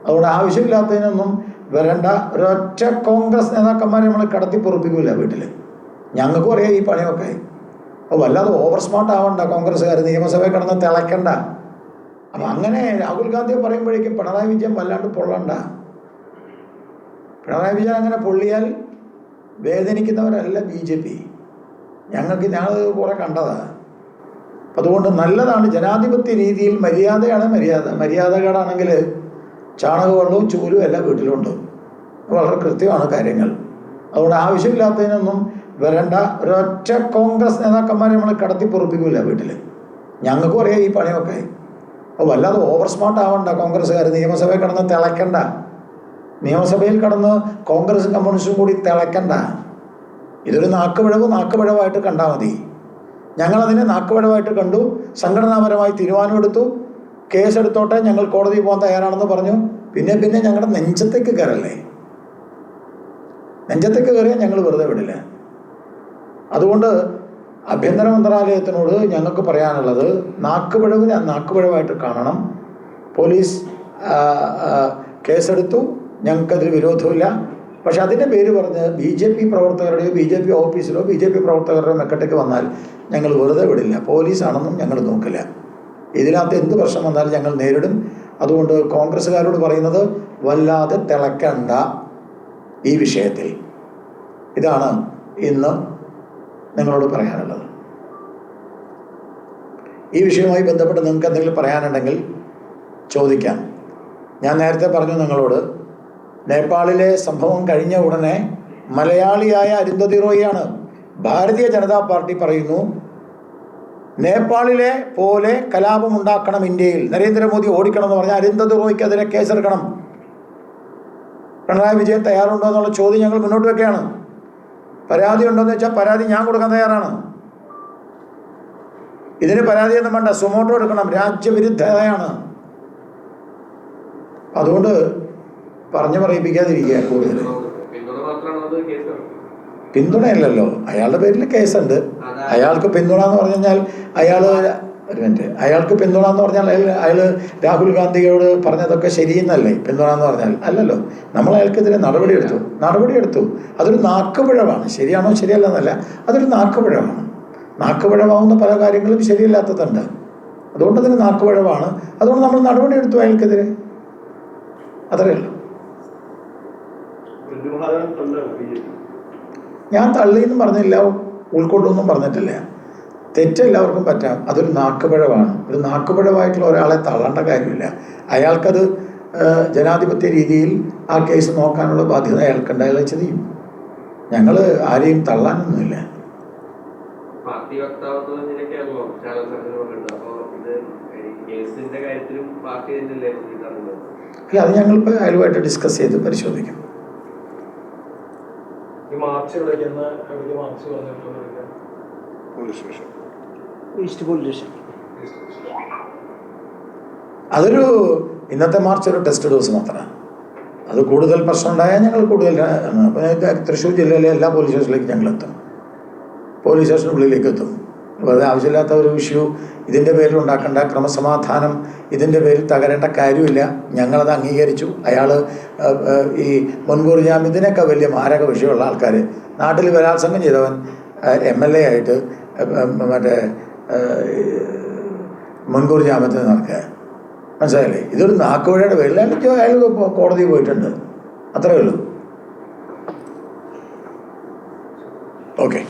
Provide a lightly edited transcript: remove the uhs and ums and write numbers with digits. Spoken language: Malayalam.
അതുകൊണ്ട് ആവശ്യമില്ലാത്തതിനൊന്നും വരണ്ട. ഒരൊറ്റ കോൺഗ്രസ് നേതാക്കന്മാരെ നമ്മൾ കടത്തി പൊറപ്പിക്കില്ല വീട്ടിൽ. ഞങ്ങൾക്കും അറിയാം ഈ പണിയൊക്കെ. അപ്പോൾ വല്ലാതെ ഓവർ സ്മാർട്ട് ആവണ്ട കോൺഗ്രസ്സുകാർ, നിയമസഭയിൽ കിടന്ന് തിളയ്ക്കണ്ട. അപ്പം അങ്ങനെ രാഹുൽ ഗാന്ധിയെ പറയുമ്പോഴേക്കും പിണറായി വിജയൻ വല്ലാണ്ട് പൊള്ളണ്ട. പിണറായി വിജയൻ അങ്ങനെ പൊള്ളിയാൽ വേദനിക്കുന്നവരല്ല BJP. ഞങ്ങൾ കുറേ കണ്ടതാണ്. അതുകൊണ്ട് നല്ലതാണ്. ജനാധിപത്യ രീതിയിൽ മര്യാദയാണ് മര്യാദ. മര്യാദകേടാണെങ്കിൽ ചാണകവെള്ളവും ചൂലും എല്ലാം വീട്ടിലുണ്ട്. വളരെ കൃത്യമാണ് കാര്യങ്ങൾ. അതുകൊണ്ട് ആവശ്യമില്ലാത്തതിനൊന്നും വരണ്ട. ഒരൊറ്റ കോൺഗ്രസ് നേതാക്കന്മാരെ നമ്മൾ കടത്തി പൊറപ്പിക്കില്ല വീട്ടിൽ. ഞങ്ങൾക്കും അറിയാം ഈ പണിയൊക്കെ. അപ്പോൾ വല്ലാതെ ഓവർ സ്മാർട്ട് ആവണ്ട കോൺഗ്രസ്സുകാർ, നിയമസഭയിൽ കിടന്ന് തിളയ്ക്കണ്ട. നിയമസഭയിൽ കിടന്ന് കോൺഗ്രസും കമ്മ്യൂണിസ്റ്റും കൂടി തിളയ്ക്കണ്ട. ഇതൊരു നാക്കുപിഴവായിട്ട് കണ്ടാൽ മതി. ഞങ്ങളതിനെ നാക്കുപിഴവായിട്ട് കണ്ടു. സംഘടനാപരമായി തീരുമാനമെടുത്തു. കേസെടുത്തോട്ടെ, ഞങ്ങൾ കോടതിയിൽ പോകാൻ തയ്യാറാണെന്ന് പറഞ്ഞു. പിന്നെ ഞങ്ങളുടെ നെഞ്ചത്തേക്ക് കയറല്ലേ. നെഞ്ചത്തേക്ക് കയറിയാൽ ഞങ്ങൾ വെറുതെ വിടില്ല. അതുകൊണ്ട് ആഭ്യന്തര മന്ത്രാലയത്തിനോട് ഞങ്ങൾക്ക് പറയാനുള്ളത്, നാക്കുപിഴവായിട്ട് കാണണം. പോലീസ് കേസെടുത്തു, ഞങ്ങൾക്കതിൽ വിരോധമില്ല. പക്ഷെ അതിൻ്റെ പേര് പറഞ്ഞ് BJP പ്രവർത്തകരുടെയോ BJP ഓഫീസിലോ BJP പ്രവർത്തകരുടെയോ മെക്കട്ടേക്ക് വന്നാൽ ഞങ്ങൾ വെറുതെ വിടില്ല. പോലീസാണെന്നും ഞങ്ങൾ നോക്കില്ല. ഇതിനകത്ത് എന്ത് പ്രശ്നം വന്നാലും ഞങ്ങൾ നേരിടും. അതുകൊണ്ട് കോൺഗ്രസ്സുകാരോട് പറയുന്നത്, വല്ലാതെ തിളക്കണ്ട ഈ വിഷയത്തിൽ. ഇതാണ് ഇന്ന് നിങ്ങളോട് പറയാനുള്ളത്. ഈ വിഷയവുമായി ബന്ധപ്പെട്ട് നിങ്ങൾക്ക് എന്തെങ്കിലും പറയാനുണ്ടെങ്കിൽ ചോദിക്കാം. ഞാൻ നേരത്തെ പറഞ്ഞു നിങ്ങളോട്, നേപ്പാളിലെ സംഭവം കഴിഞ്ഞ ഉടനെ മലയാളിയായ അരുന്ധതി റോയിയാണ്. ഭാരതീയ ജനതാ പാർട്ടി പറയുന്നു, നേപ്പാളിലെ പോലെ കലാപമുണ്ടാക്കണം ഇന്ത്യയിൽ, നരേന്ദ്രമോദി ഓടിക്കണം എന്ന് പറഞ്ഞാൽ അരുന്ധതി റോയ്ക്കെതിരെ കേസെടുക്കണം. പിണറായി വിജയൻ തയ്യാറുണ്ടോ എന്നുള്ള ചോദ്യം ഞങ്ങൾ മുന്നോട്ട് വെക്കുകയാണ്. പരാതി ഉണ്ടോയെന്ന് വെച്ചാൽ പരാതി ഞാൻ കൊടുക്കാൻ തയ്യാറാണ്. ഇതിന് പരാതിയൊന്നും വേണ്ട, സുമോട്ടോ എടുക്കണം. രാജ്യവിരുദ്ധതയാണ്. അതുകൊണ്ട് പറഞ്ഞു പറയിപ്പിക്കാതിരിക്കുക. കൂടുതൽ പിന്തുണയല്ലല്ലോ, അയാളുടെ പേരിൽ കേസുണ്ട്. അയാൾക്ക് പിന്തുണ എന്ന് പറഞ്ഞു കഴിഞ്ഞാൽ അയാൾക്ക് പിന്തുണ എന്ന് പറഞ്ഞാൽ അയാൾ രാഹുൽ ഗാന്ധിയോട് പറഞ്ഞതൊക്കെ ശരിയെന്നല്ലേ പിന്തുണ എന്ന് പറഞ്ഞാൽ? അല്ലല്ലോ. നമ്മൾ അയാൾക്കെതിരെ നടപടിയെടുത്തു. അതൊരു നാക്കുപിഴവാണ്. ശരിയാണോ ശരിയല്ലെന്നല്ല, അതൊരു നാക്കുപിഴവാണ്. നാക്കുപിഴവാകുന്ന പല കാര്യങ്ങളും ശരിയല്ലാത്തതുണ്ട്. അതുകൊണ്ട് അതിന് നാക്കുപിഴവാണ്. അതുകൊണ്ട് നമ്മൾ നടപടിയെടുത്തു അയാൾക്കെതിരെ. അത്രയേ ഉള്ളൂ. ഞാൻ തള്ളിയെന്നും പറഞ്ഞില്ല, ഉൾക്കൊണ്ടൊന്നും പറഞ്ഞിട്ടില്ല. തെറ്റെല്ലാവർക്കും പറ്റാം. അതൊരു നാക്കുപിഴവാണ്. ഒരു നാക്കുപിഴവായിട്ടുള്ള ഒരാളെ തള്ളേണ്ട കാര്യമില്ല. അയാൾക്കത് ജനാധിപത്യ രീതിയിൽ ആ കേസ് നോക്കാനുള്ള ബാധ്യത അയാൾക്കുണ്ട്. അയാൾ ചെയ്യും. ഞങ്ങൾ ആരെയും തള്ളാനൊന്നുമില്ല. അല്ല, അത് ഞങ്ങളിപ്പോൾ അയാളുമായിട്ട് ഡിസ്കസ് ചെയ്ത് പരിശോധിക്കും. അതൊരു ഇന്നത്തെ മാർച്ച് ഒരു ടെസ്റ്റ് ഡോസ് മാത്രമാണ്. അത് കൂടുതൽ പ്രശ്നം ഉണ്ടായാൽ ഞങ്ങൾ കൂടുതൽ തൃശ്ശൂർ ജില്ലയിലെ എല്ലാ പോലീസ് സ്റ്റേഷനിലേക്ക് ഞങ്ങൾ എത്തും. പോലീസ് സ്റ്റേഷനുള്ളിലേക്ക് എത്തും. വെറുതെ ആവശ്യമില്ലാത്ത ഒരു ഇഷ്യൂ ഇതിൻ്റെ പേരിൽ ഉണ്ടാക്കേണ്ട, ക്രമസമാധാനം ഇതിൻ്റെ പേരിൽ തകരേണ്ട കാര്യമില്ല. ഞങ്ങളത് അംഗീകരിച്ചു. അയാൾ ഈ മുൻകൂർ ജാമ്യത്തിനൊക്കെ വലിയ മാരക വിഷയമുള്ള ആൾക്കാർ, നാട്ടിൽ ബലാത്സംഗം ചെയ്തവൻ MLA ആയിട്ട് മറ്റേ മുൻകൂർ ജാമ്യത്തിന് നടക്കുക. മനസ്സിലായില്ലേ? ഇതൊരു നാക്കുപിഴയുടെ പേരിൽ അയാൾ കോടതിയിൽ പോയിട്ടുണ്ട്. അത്രയേ ഉള്ളൂ. ഓക്കെ.